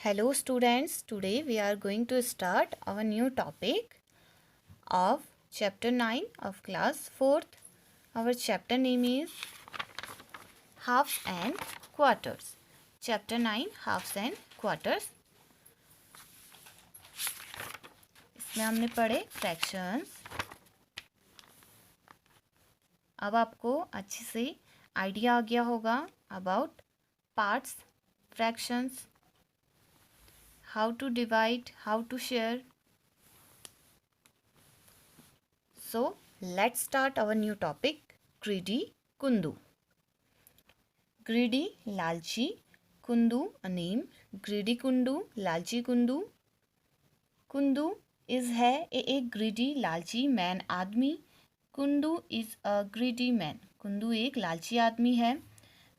Hello students, today we are going to start our new topic of chapter 9 of class 4th. Our chapter name is Halves and Quarters. Chapter 9 Halves and Quarters. इसमें हमने पढ़े fractions. अब आपको अच्छे से idea आ गया होगा about parts, fractions, how to divide, how to share. So let's start our new topic, greedy Kundu. Greedy, लालची, Kundu, a name, greedy Kundu, लालची Kundu. Kundu is है एक greedy लालची मैन आदमी. Kundu is a greedy man. Kundu एक लालची आदमी है.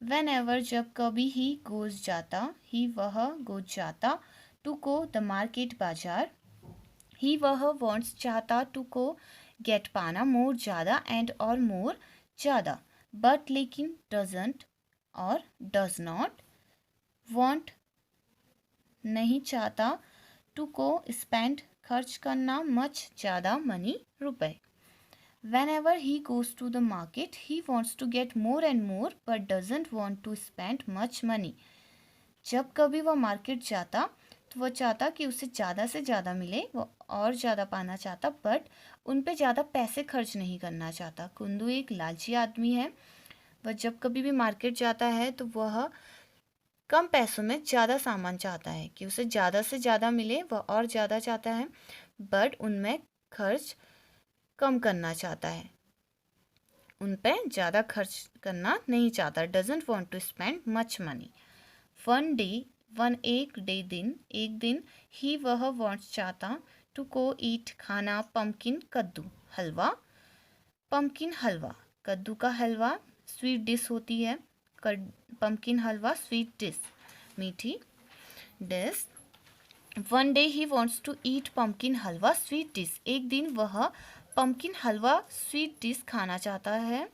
Whenever जब कभी ही goes जाता, ही वह goes जाता, to go the market बाजार, ही वह wants चाहता, to go get पाना, more ज़्यादा and और more ज़्यादा, but लेकिन doesn't और does not, want नहीं चाहता, to go spend खर्च करना, much ज़्यादा money रुपए. Whenever he goes to the market, he wants to get more and more but doesn't want to spend much money. जब कभी वह मार्केट जाता तो वह चाहता कि उसे ज़्यादा से ज़्यादा मिले, वो और ज़्यादा पाना चाहता बट उन पे ज़्यादा पैसे खर्च नहीं करना चाहता. कुंदू एक लालची आदमी है. वह जब कभी भी मार्केट जाता है तो वह कम पैसों में ज़्यादा सामान चाहता है कि उसे ज़्यादा से ज़्यादा मिले, वह और ज़्यादा चाहता है बट उनमें खर्च कम करना चाहता है, उन पे ज़्यादा खर्च करना नहीं चाहता. Doesn't want to spend much money. One day, one एक डे दिन, एक दिन, ही वह वॉन्ट्स चाहता, टू को ईट खाना, पम्पकिन कद्दू हलवा. पम्पकिन हलवा, कद्दू का हलवा स्वीट डिश होती है. पम्पकिन हलवा स्वीट डिश, मीठी dish. One day he wants to eat pumpkin halwa sweet dish. एक दिन वह पम्पकिन हलवा स्वीट डिश खाना चाहता है.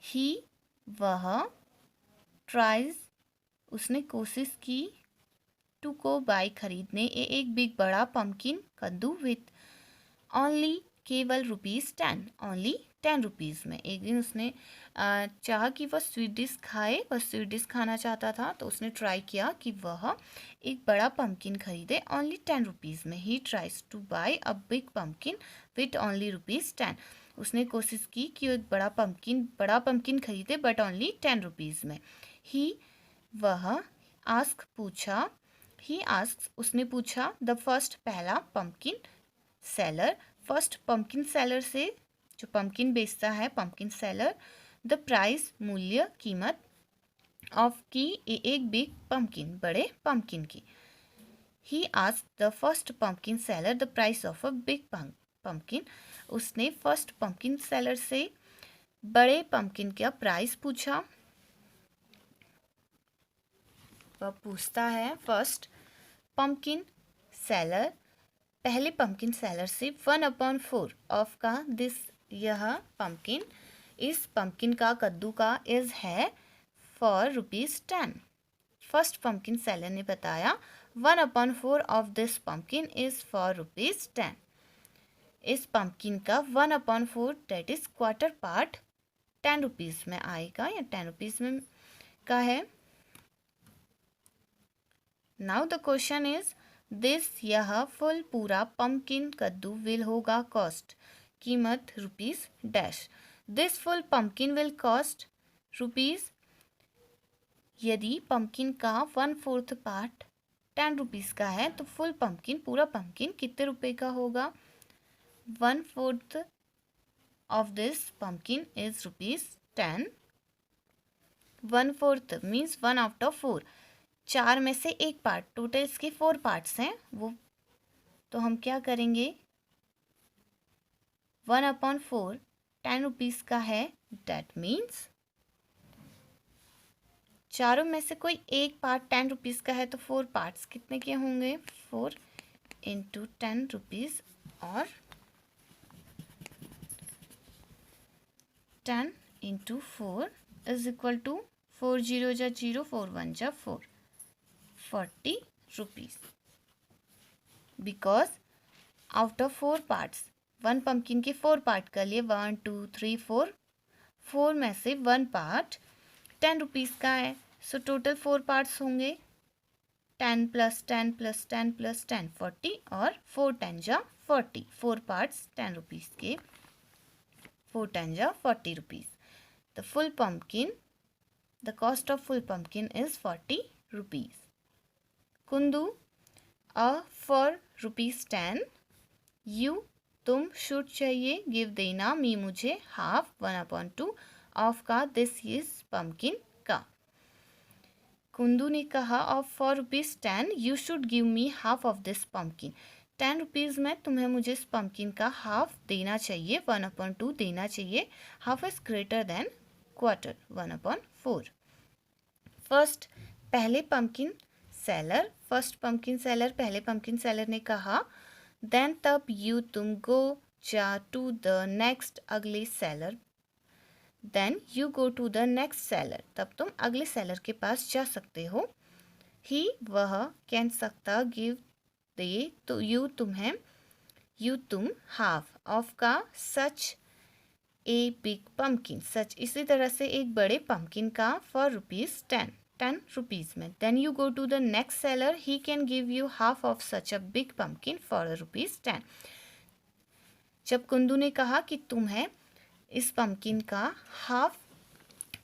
ही वह ट्राइज उसने कोशिश की, टू को बाई खरीदने एक बिग बड़ा पम्पकिन कद्दू विथ ओनली केवल ₹10, ओनली 10 रुपीज़ में. एक दिन उसने चाहा कि वह स्वीट डिश खाए, वह स्वीट डिश खाना चाहता था तो उसने ट्राई किया कि वह एक बड़ा पम्पकिन खरीदे ओनली 10 रुपीज़ में. He tries two by a big pumpkin with only ₹10. उसने कोशिश की कि वो एक बड़ा पम्पकिन खरीदे बट ओनली 10 रुपीज़ में. ही वह आस्क पूछा, ही आस्क उसने पूछा, द फर्स्ट पहला pumpkin seller, first pumpkin seller से जो पम्पकिन बेचता है, पम्पकिन सेलर, द प्राइस मूल्य कीमत, ऑफ की एक बिग पम्पकिन बड़े पम्पकिन की. He ask the first pumpkin seller the price of a big pumpkin. उसने फर्स्ट पम्पकिन सेलर से बड़े पम्पकिन का प्राइस पूछा. वह पूछता है फर्स्ट पम्पकिन सेलर, पहले पम्पकिन सेलर से 1/4 ऑफ का दिस यह पम्पकिन, इस पम्पकिन का कद्दू का इज है फॉर ₹10. फर्स्ट पम्पकिन सेलर ने बताया 1/4 of this pumpkin is for ₹10. इस पम्पकिन का 1/4 that is quarter part 10 rupees में आएगा या 10 रुपीज़ में का है. Now the question is this यह फुल पूरा पम्पकिन कद्दू विल होगा कॉस्ट कीमत ₹डैश. This full pumpkin will cost ₹. यदि पम्पकिन का 1/4 पार्ट 10 रुपीज़ का है तो फुल पम्पकिन पूरा पम्पकिन कितने रुपए का होगा. 1/4 of this pumpkin is ₹10. 1/4 means 1/4. 4 में से एक पार्ट, टोटल इसके 4 पार्ट्स हैं वो, तो हम क्या करेंगे 1/4 10 रुपीज़ का है, डैट मीन्स चारों में से कोई एक पार्ट 10 रुपीज़ का है तो 4 पार्ट्स कितने के होंगे 4 × 10 रुपीज़ और 10 × 4 इज इक्वल टू 4 0 जा 0, 4 1 जा 4, 40 rupees. Because out of 4 parts, 1 pumpkin के 4 पार्ट कर लिए, 1 2 3 4, 4 में से 1 पार्ट 10 रुपीज़ का है. सो टोटल 4 पार्ट्स होंगे 10 + 10 + 10 + 10 40, और 4 10 जा 40. 4 पार्ट्स 10 रुपीज़ के, 4 10 जा 40 rupees. The cost of full pumpkin is 40 rupees. Kundu, for ₹10. You, तुम, should चाहिए, give देना, me मुझे, half 1/2 of का this is pumpkin का. कुंदू ने कहा of for ₹10 you should give me half of this pumpkin. 10 rupees में तुम्हें मुझे इस पम्पकिन का हाफ देना चाहिए, 1/2 देना चाहिए. Half is greater than quarter, 1/4. First पहले पम्पकिन सेलर पहले पम्पकिन सेलर ने कहा देन तब यू तुम गो जा टू द नेक्स्ट अगले seller. Then you go to the next seller, तब तुम अगले सेलर के पास जा सकते हो. ही वह, कैन सकता, गिव दे, तो यू तुम्हें, यू तुम, हाफ ऑफ का सच ए बिग पम्पकिन, सच इसी तरह से एक बड़े पम्पकिन का, फॉर ₹10 रुपीज़ में. Then you go to the next seller, he can give you half of such a big pumpkin for ₹10. जब कुंदू ने कहा कि तुम्हें इस पम्पकिन का हाफ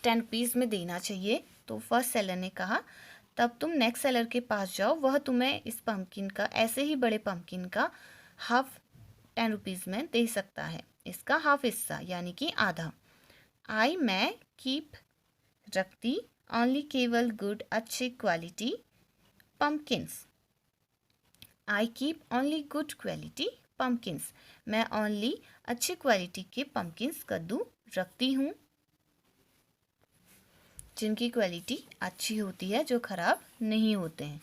10 रुपीज़ में देना चाहिए, तो फर्स्ट सेलर ने कहा तब तुम नेक्स्ट सेलर के पास जाओ, वह तुम्हें इस पम्पकिन का, ऐसे ही बड़े पम्पकिन का हाफ 10 रुपीज़ में दे सकता है, इसका हाफ हिस्सा यानी कि आधा. आई, मैं, कीप रखती, ओनली केवल गुड अच्छी quality pumpkins. I keep only good quality pumpkins, मैं ओनली अच्छी क्वालिटी के पम्पकिन्स कद्दू रखती हूँ, जिनकी क्वालिटी अच्छी होती है, जो खराब नहीं होते हैं.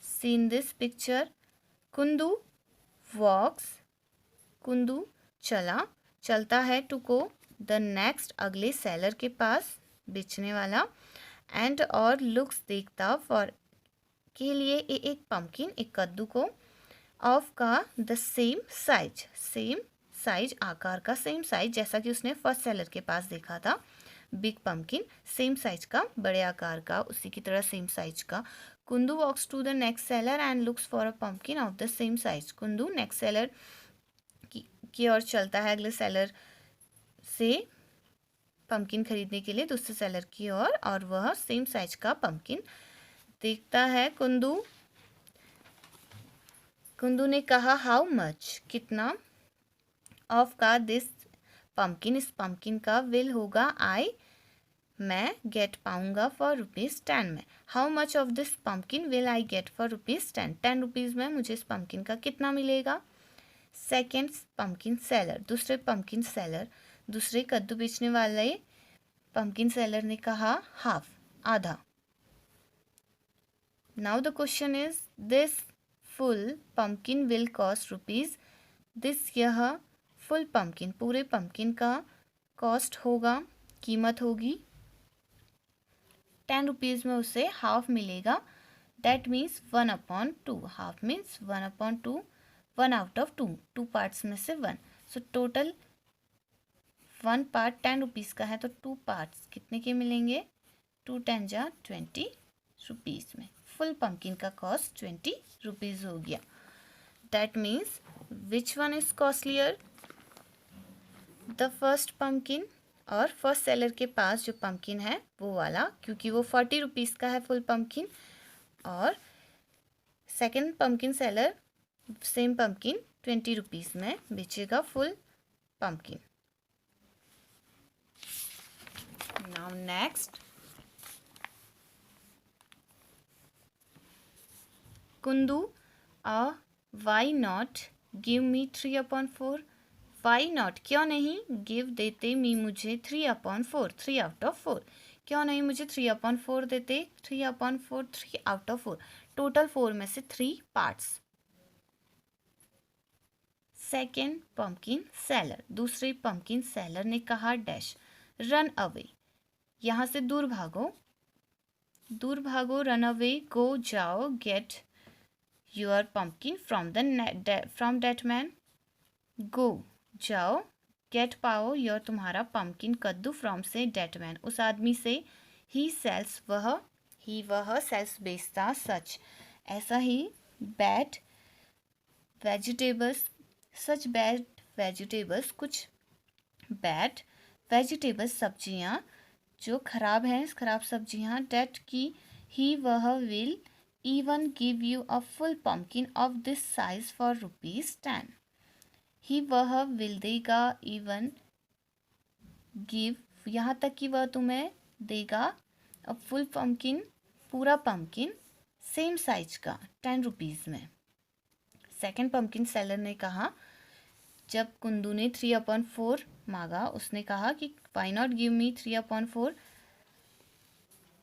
सी इन दिस पिक्चर, कुंदू वॉक्स, कुंदू चलता है, टू गो द नेक्स्ट अगले सेलर के पास, बेचने वाला, एंड और लुक्स देखता, फॉर के लिए एक पम्पकिन एक कद्दू को, ऑफ का द सेम साइज आकार का, सेम साइज जैसा कि उसने फर्स्ट सेलर के पास देखा था. बिग पम्पकिन सेम साइज का, बड़े आकार का, उसी की तरह सेम साइज का. Kundu walks to the next seller and looks for a pumpkin of the same size. Kundu next seller की ओर चलता है, अगले सेलर से पम्पकिन खरीदने के लिए, दूसरे सेलर की ओर, और वह सेम साइज का पम्पकिन देखता है. कुंदू ने कहा हाउ मच, कितना, ऑफ का दिस पम्पकिन, इस पम्पकिन का, विल होगा आई, मैं, गेट पाऊंगा फॉर ₹10 में. How much of this pumpkin will I get for ₹10. 10 rupees में मुझे इस पम्पकिन का कितना मिलेगा. सेकेंड पम्पकिन सेलर, दूसरे पम्पकिन सेलर, दूसरे कद्दू बेचने वाले पम्पकिन सेलर ने कहा हाफ, आधा. Now the question is this full pumpkin will cost ₹. This, यह, फुल पम्पकिन, पूरे पम्पकिन का, कॉस्ट होगा, कीमत होगी, 10 रुपीज़ में उसे हाफ मिलेगा. That means 1/2. Half means 1/2, 1 out of 2, 2 parts में से 1. सो टोटल 1 पार्ट 10 रुपीज़ का है, तो 2 पार्ट्स कितने के मिलेंगे, 2 10 जा 20 रुपीज़ में. फुल पम्पकिन का कॉस्ट 20 रुपीज़ हो गया. That means which one is costlier, the first pumpkin, और फर्स्ट सेलर के पास जो पम्पकिन है वो वाला, क्योंकि वो 40 रुपीज़ का है फुल पम्पकिन, और second pumpkin seller same pumpkin 20 rupees में बेचेगा full pumpkin. Now next, Kundu, why not give me 3/4. Why not, क्यों नहीं, गिव देते, मी मुझे, 3/4, 3 आउट ऑफ 4, क्यों नहीं मुझे 3/4 देते, 3/4, 3 आउट ऑफ 4, टोटल 4 में से 3 पार्ट्स. सेकेंड पम्पकिन सेलर, दूसरे पम्पकिन सेलर ने कहा डैश, रन अवे, यहाँ से दूर भागो, दूर भागो, रन अवे, गो जाओ, get your pumpkin from that man. Go जाओ, गेट पाओ योर तुम्हारा पम्पकिन कद्दू, फ्रॉम से डेट मैन उस आदमी से। ही सेल्स वह सेल्स बेचता, सच ऐसा ही, bad vegetables such bad vegetables कुछ बैड वेजिटेबल्स सब्जियां जो खराब हैं, खराब सब्जियां। डेट की ही वह will even give you a full pumpkin of this size for ₹10। ही वह विल देगा, इवन गिव यहाँ तक कि वह तुम्हें देगा, अ फुल पम्पकिन पूरा पम्पकिन, सेम साइज का, ₹10 में। सेकेंड पम्पकिन सेलर ने कहा, जब कुंदू ने 3/4 मांगा, उसने कहा कि why not give me 3/4,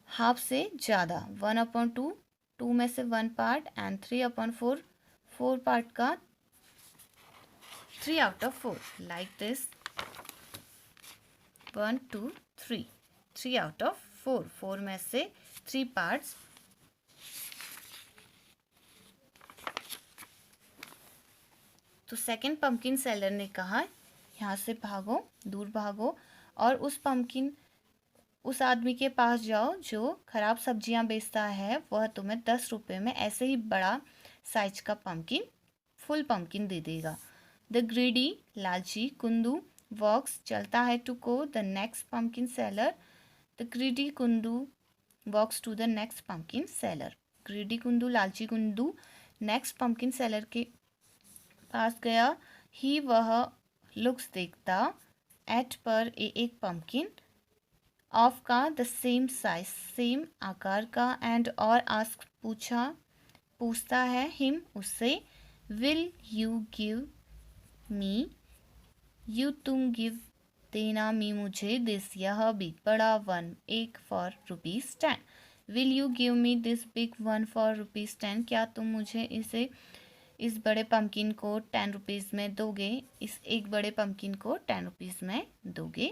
half से ज़्यादा, 1/2, 2 में से 1 पार्ट, एंड 3/4, 4 पार्ट का 3/4, लाइक दिस 1 2 3, 3/4, 4 में से 3 पार्ट्स। तो सेकंड पम्पकिन सेलर ने कहा, यहाँ से भागो, दूर भागो, और उस आदमी के पास जाओ जो खराब सब्जियां बेचता है, वह तुम्हें ₹10 में ऐसे ही बड़ा साइज का पम्पकिन, फुल पम्पकिन दे देगा। द ग्रीडी लालची कुंदू वॉक्स चलता है to go the next pumpkin seller. The greedy Kundu walks to the next pumpkin seller. Greedy Kundu, लालची कुंदू नेक्स्ट पम्पकिन सेलर के पास गया। ही वह लुक्स देखता, एट पर एक पम्पकिन, ऑफ का द सेम साइज सेम आकार का, एंड और आस्क पूछता है, हिम उससे, विल यू गिव मी तुम गिव देना, मी मुझे, दिस यह बिग बड़ा, वन एक for ₹10। Will you give me this big one for ₹10, क्या तुम मुझे इस बड़े पम्पकिन को ₹10 में दोगे, इस एक बड़े पम्पकिन को ₹10 में दोगे।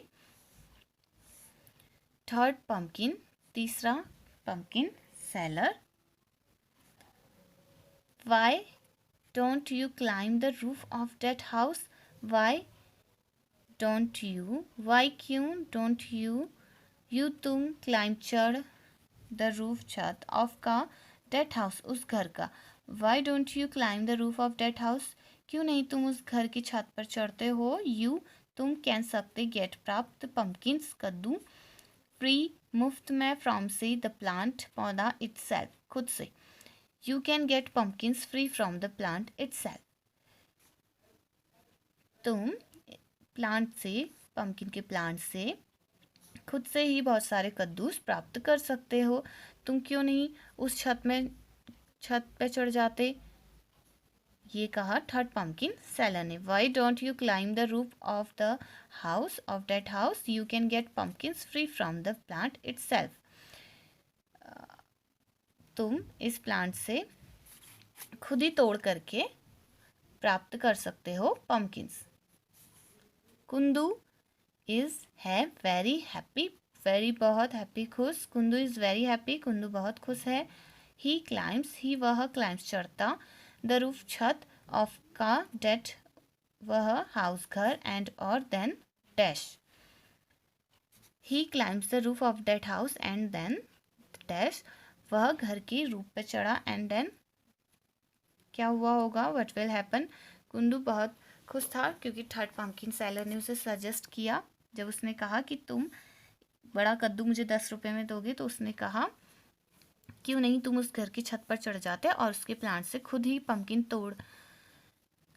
थर्ड पम्पकिन, तीसरा pumpkin seller, why don't you climb the roof of that house, why don't you, why क्यों, डोंट यू तुम, क्लाइम चढ़, द रूफ छत, ऑफ का दैट हाउस उस घर का। Why don't you climb the roof of that house, क्यों नहीं तुम उस घर की छत पर चढ़ते हो। यू तुम, कैन सकते, गेट प्राप्त, पम्पकिन्स कद्दू, फ्री मुफ्त में, फ्रॉम से द प्लांट पौधा, इटसेल्फ खुद से। You can get pumpkins free from the plant itself, तुम प्लांट से, पम्पकिन के प्लांट से खुद से ही बहुत सारे कद्दूस प्राप्त कर सकते हो। तुम क्यों नहीं उस छत पे चढ़ जाते, ये कहा थर्ड पम्पकिन सेलर ने। Y don't you climb the roof of the house of that house, you can get pumpkins free from the plant itself, तुम इस प्लांट से खुद ही तोड़ करके प्राप्त कर सकते हो पम्पकिन्स। कुंदू है वेरी हैप्पी, वेरी बहुत, हैप्पी खुश, Kundu is very happy, Kundu बहुत खुश है। ही क्लाइम्स, ही वह क्लाइम्स चढ़ता, द रूफ छत, ऑफ का डेट वह हाउस घर, एंड और then dash. He climbs the roof of that house and then dash, वह घर की रूफ पे चढ़ा, एंड देन क्या हुआ होगा, व्हाट विल हैपन। कुंदू बहुत खुश था क्योंकि थर्ड पम्पकिन सेलर ने उसे सजेस्ट किया, जब उसने कहा कि तुम बड़ा कद्दू मुझे ₹10 में दोगे, तो उसने कहा क्यों नहीं तुम उस घर की छत पर चढ़ जाते और उसके प्लांट से खुद ही पम्पकिन तोड़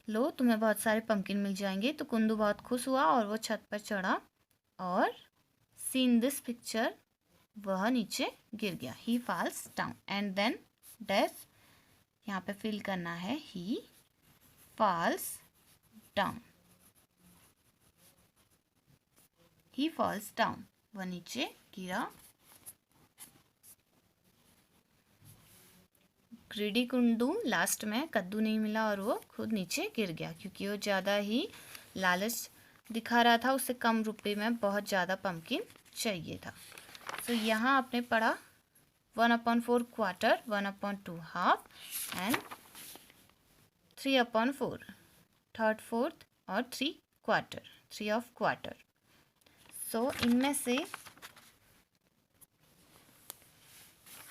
लो, तुम्हें बहुत सारे पम्पकिन मिल जाएंगे। तो कुंदू बहुत खुश हुआ और वो छत पर चढ़ा, और सीन दिस पिक्चर, वह नीचे गिर गया। He falls down, and then death, यहाँ पे फिल करना है, he falls down, he falls down, वह नीचे गिरा। ग्रीडी कुंदू, लास्ट में कद्दू नहीं मिला और वो खुद नीचे गिर गया क्योंकि वो ज़्यादा ही लालच दिखा रहा था, उसे कम रुपए में बहुत ज़्यादा पम्पकिन चाहिए था। तो यहाँ आपने पढ़ा 1/4 quarter, 1/2 half and 3/4 third fourth और 3 क्वार्टर, 3 ऑफ क्वार्टर. सो इनमें से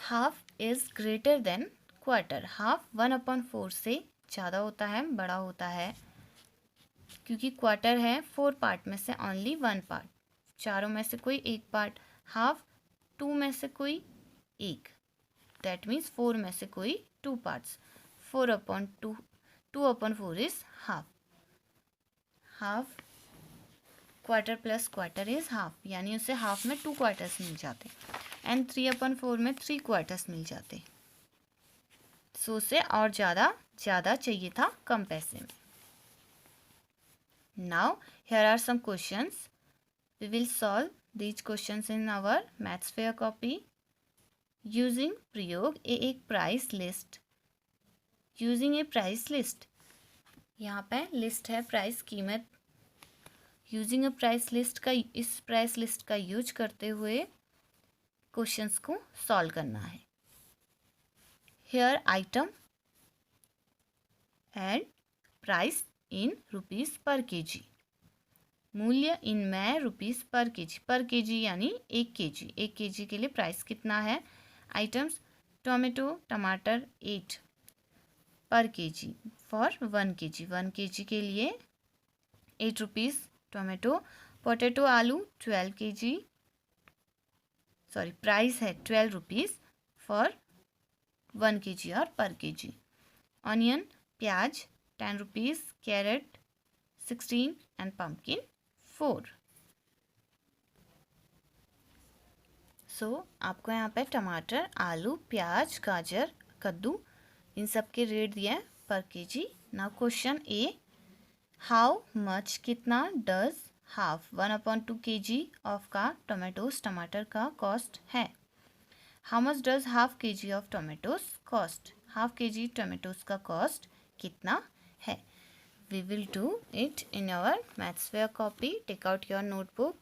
half is greater than quarter. Half 1/4 से ज़्यादा होता है, बड़ा होता है, क्योंकि क्वार्टर है 4 पार्ट में से ओनली 1 पार्ट, चारों में से कोई एक पार्ट. हाफ 2 में से कोई एक, दैट मीन्स 4 में से कोई 2 parts. 4/2, 2/4 is half. Half quarter plus quarter is half, यानी उसे हाफ में 2 क्वार्टर्स मिल जाते एंड 3/4 में 3 क्वार्टर्स मिल जाते. सो उसे और ज़्यादा चाहिए था कम पैसे में. Now here are some questions. We will solve these questions in our maths fair copy using प्रयोग ए एक price list. Using a price list, यहाँ पे लिस्ट है प्राइस, कीमत. यूजिंग अ प्राइस लिस्ट का, इस प्राइस लिस्ट का use करते हुए क्वेश्चंस को सॉल्व करना है. Here item and price in rupees per KG. मूल्य इनमें रुपीस पर केजी यानी 1 केजी. 1 केजी के लिए प्राइस कितना है. आइटम्स टोमेटो, टमाटर 8 पर केजी फॉर 1 केजी. 1 केजी के लिए 8 रुपीस. टोमेटो, पोटैटो, आलू 12 केजी, सॉरी प्राइस है 12 रुपीस फॉर 1 केजी और पर केजी. ऑनियन, प्याज 10 रुपीस, कैरेट 16 एंड पम्पकिन 4. सो आपको यहाँ पे टमाटर, आलू, प्याज, गाजर, कद्दू इन सब के रेट दिए हैं per KG. Now question A, how much कितना डज हाफ 1/2 केजी ऑफ का टोमेटोज टमाटर का कॉस्ट है. How much does half KG of tomatoes cost. Half KG tomatoes का कॉस्ट कितना है. We will do it in our maths fair copy. Take out your notebook.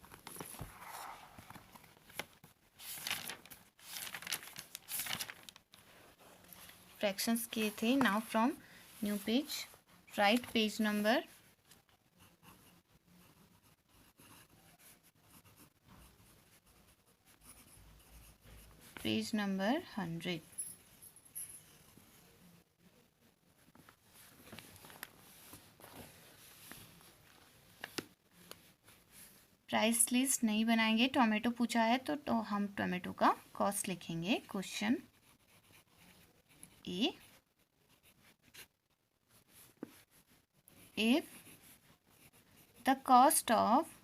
Fractions किए थे. Now from new page write page number page number 100. Price list नहीं बनाएंगे. Tomato पूछा है तो हम टोमेटो का कॉस्ट लिखेंगे. Question A, if the cost of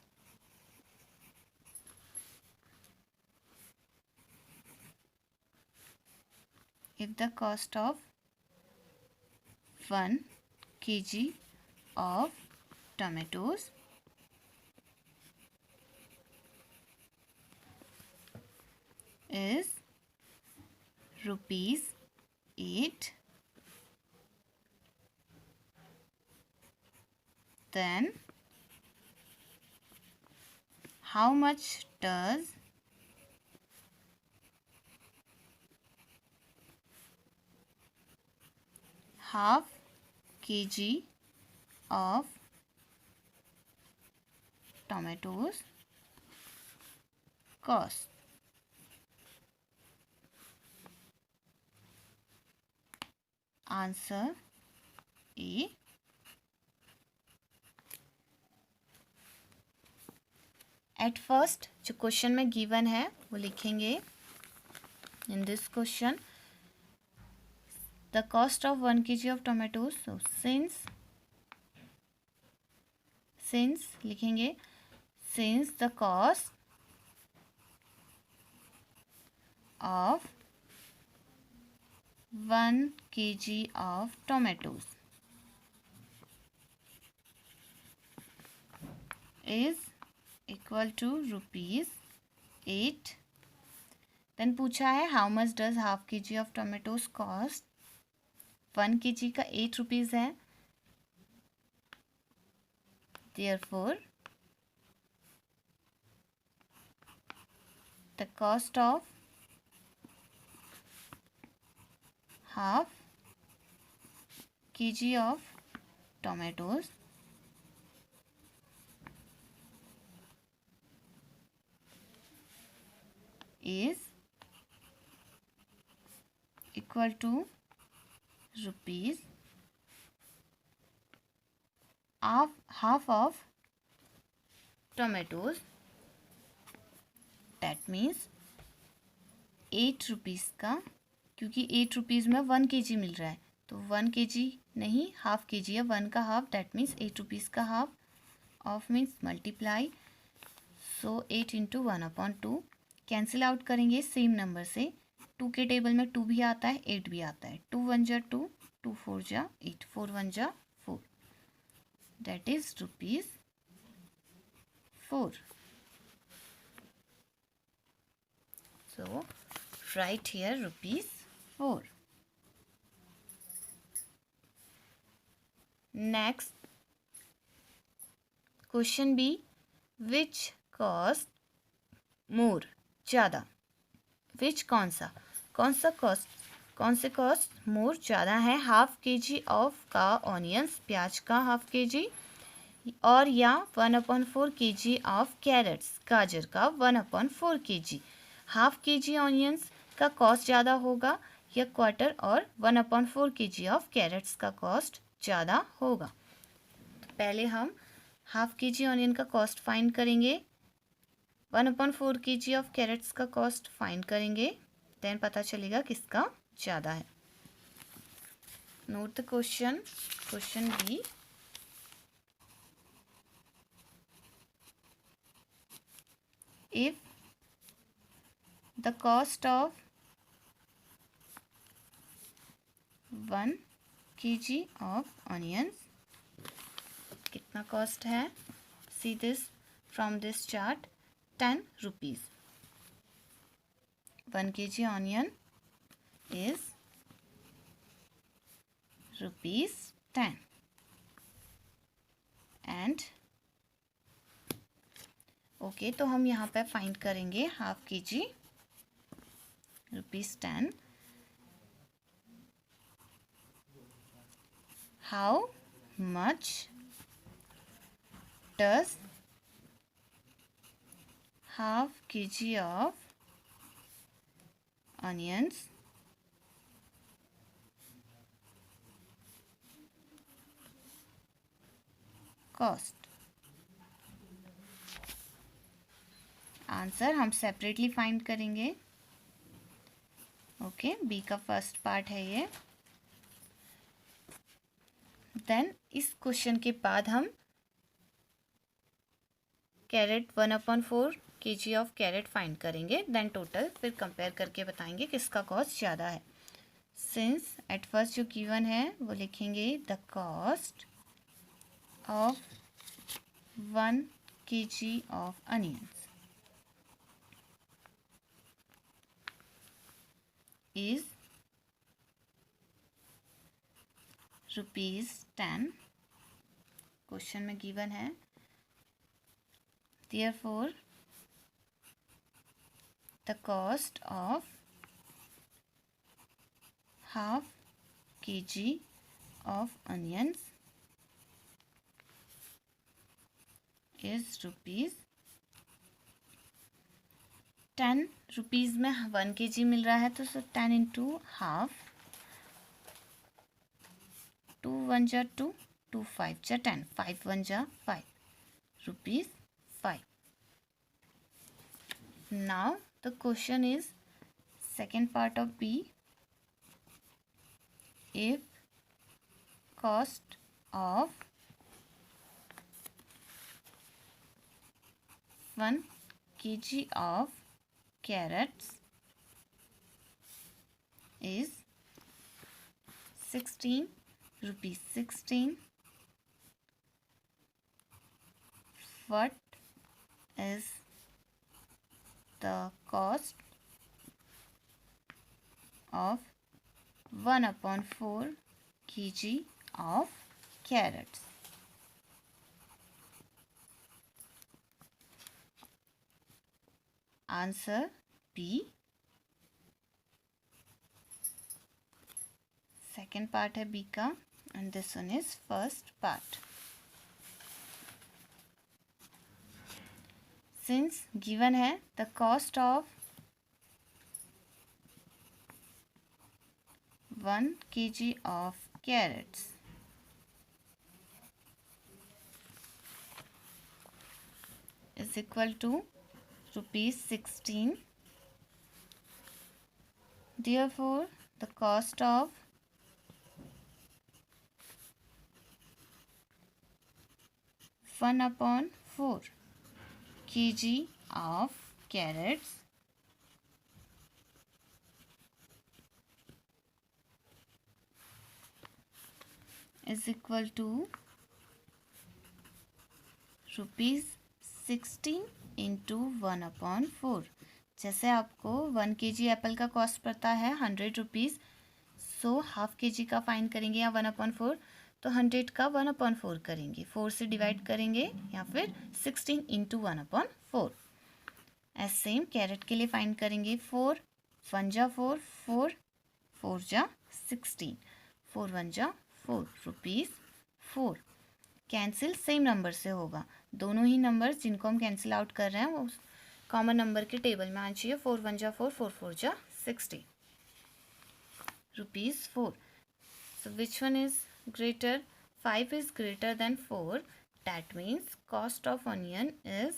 if the cost of 1 kg of tomatoes is rupees 8, then how much does half kg of tomatoes cost. Answer A. Eight first जो question में given है वो लिखेंगे. In this question the cost of 1 kg of tomatoes. So since लिखेंगे since the cost of 1 kg of tomatoes is equal to rupees 8. Then पूछा है how much does half K G of tomatoes cost. 1 kg का 8 rupees है. Therefore the cost of half kg of tomatoes is equal to rupees half of tomatoes, that means 8 rupees का, क्योंकि 8 rupees में 1 kg मिल रहा है, तो 1 kg नहीं, half K जी है, 1 का हाफ, दैट मीन्स 8 रुपीज़ का half, of means multiply, so 8 into 1/2 cancel out करेंगे सेम नंबर से। 2 के टेबल में 2 भी आता है, 8 भी आता है, 2 1 जा 2, 2 4 जा 8, 4 1 जा 4, that is rupees 4. So write here rupees 4. Next question B, which cost more, ज़्यादा, which कौन सा कॉस्ट मोर ज़्यादा है, हाफ के जी ऑफ का ऑनियंस, प्याज का हाफ के जी, और या 1/4 kg ऑफ कैरेट्स, गाजर का 1/4 kg। हाफ के जी ऑनियंस का कॉस्ट ज़्यादा होगा या क्वार्टर और 1/4 kg ऑफ कैरेट्स का कॉस्ट ज़्यादा होगा। तो पहले हम हाफ के जी ऑनियन का कॉस्ट फाइंड करेंगे, 1/4 kg ऑफ कैरेट्स का कॉस्ट फाइंड करेंगे, देन पता चलेगा किसका ज़्यादा है। Note the question B, if the cost of 1 kg of onions, कितना कॉस्ट है, see this from this chart, 10 rupees, 1 kg onion is rupees 10 and okay तो हम यहाँ पे फाइंड करेंगे half K G rupees 10, how much does half K G of onions cost. Answer हम separately find करेंगे। Okay, B का first part है ये। देन इस क्वेश्चन के बाद हम carrot 1/4 kg of carrot find करेंगे, देन टोटल फिर कंपेयर करके बताएंगे किसका कॉस्ट ज़्यादा है। सिंस एट फर्स्ट जो गिवन है वो लिखेंगे the cost of 1 kg of onions is ₹10, question में गिवन है, therefore the cost of half kg of onions is ₹10। Rupees में 1 kg मिल रहा है तो 10 इंटू हाफ, 2 1 जा 2, 2 5 जा 10, 5 1 जा 5, rupees 5। Now the question is second part of B, if cost of 1 kg of carrots is 16 rupees 16, what is the cost of 1/4 kg of carrots? Answer B, second part है B का and this one is first part. Since given है the cost of 1 kg of carrots is equal to rupees 16. Therefore, the cost of 1/4 kg of carrots is equal to rupees 16 into 1/4. जैसे आपको 1 kg Apple का cost पड़ता है 100 rupees, so half kg का fine करेंगे या 1/4, तो 100 का 1/4 करेंगे, 4 से डिवाइड करेंगे या फिर 16 इंटू 1/4. ऐसे सेम कैरेट के लिए फाइन करेंगे 4 1 जा 4 4 4 जा 16 4 1 जा 4 रुपीज़ 4. कैंसिल सेम नंबर से होगा. दोनों ही नंबर्स जिनको हम कैंसिल आउट कर रहे हैं वो कॉमन नंबर के टेबल में आना चाहिए. 4 1 जा 4 4 4 जा 60 rupees 4. So which one is greater? 5 is greater than 4. That means cost of onion is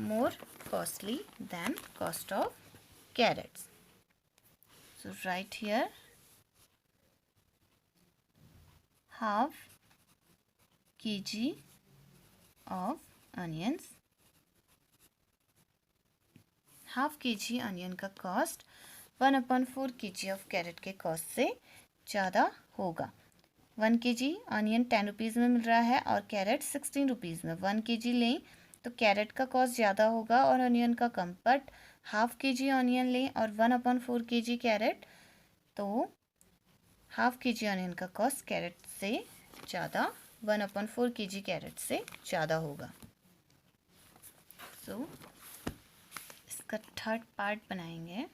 more costly than cost of carrots. So write here half kg of onions. Half kg onion का cost 1/4 kg of carat के cost से ज़्यादा होगा. 1 kg onion 10 rupees में मिल रहा है और carat 16 rupees में. 1 kg लें तो कैरेट का कॉस्ट ज़्यादा होगा और अनियन का कम. बट हाफ kg अनियन लें और 1/4 kg कैरेट, तो हाफ kg अनियन का कॉस्ट कैरेट से ज़्यादा 1/4 kg कैरेट से ज़्यादा होगा. सो इसका थर्ड पार्ट बनाएंगे.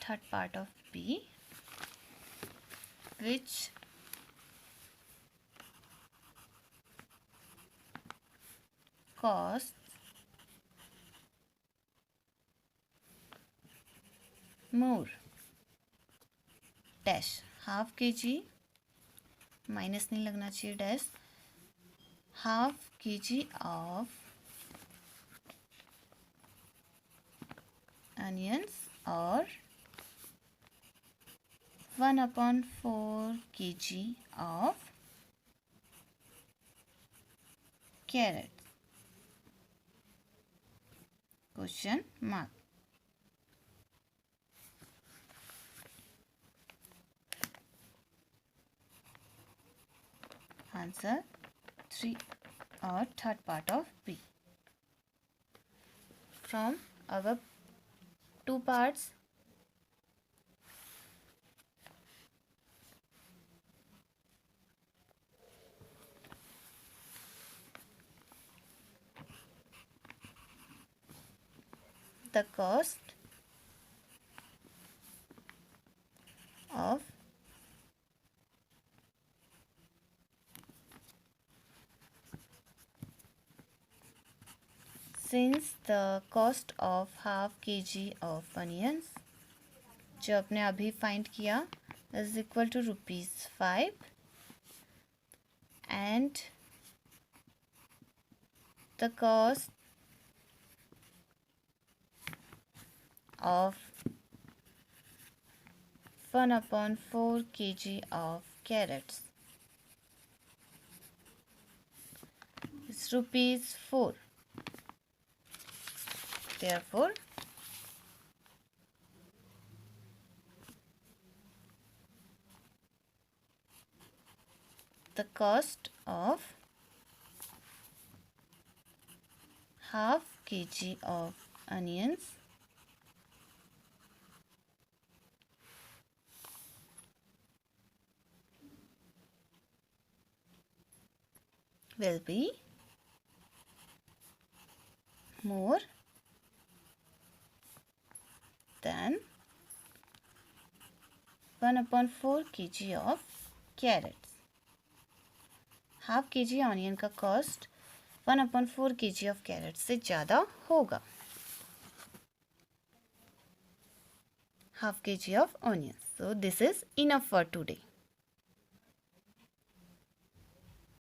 Third part of B which cost more dash. हाफ kg माइनस नहीं लगना चाहिए, डैश. हाफ kg ऑफ onions और 1/4 kg of carrots. Question mark. Answer 3 or third part of B. From our two parts, the cost of since the cost of half kg of onions जो आपने अभी find किया is equal to ₹5 and the cost of 1/4 kg of carrots is ₹4. Therefore, the cost of half kg of onions will be more than 1/4 kg of carrots. Half K G onion का cost 1/4 kg of carrot से ज़्यादा होगा। Half K G of onion. So this is enough for today.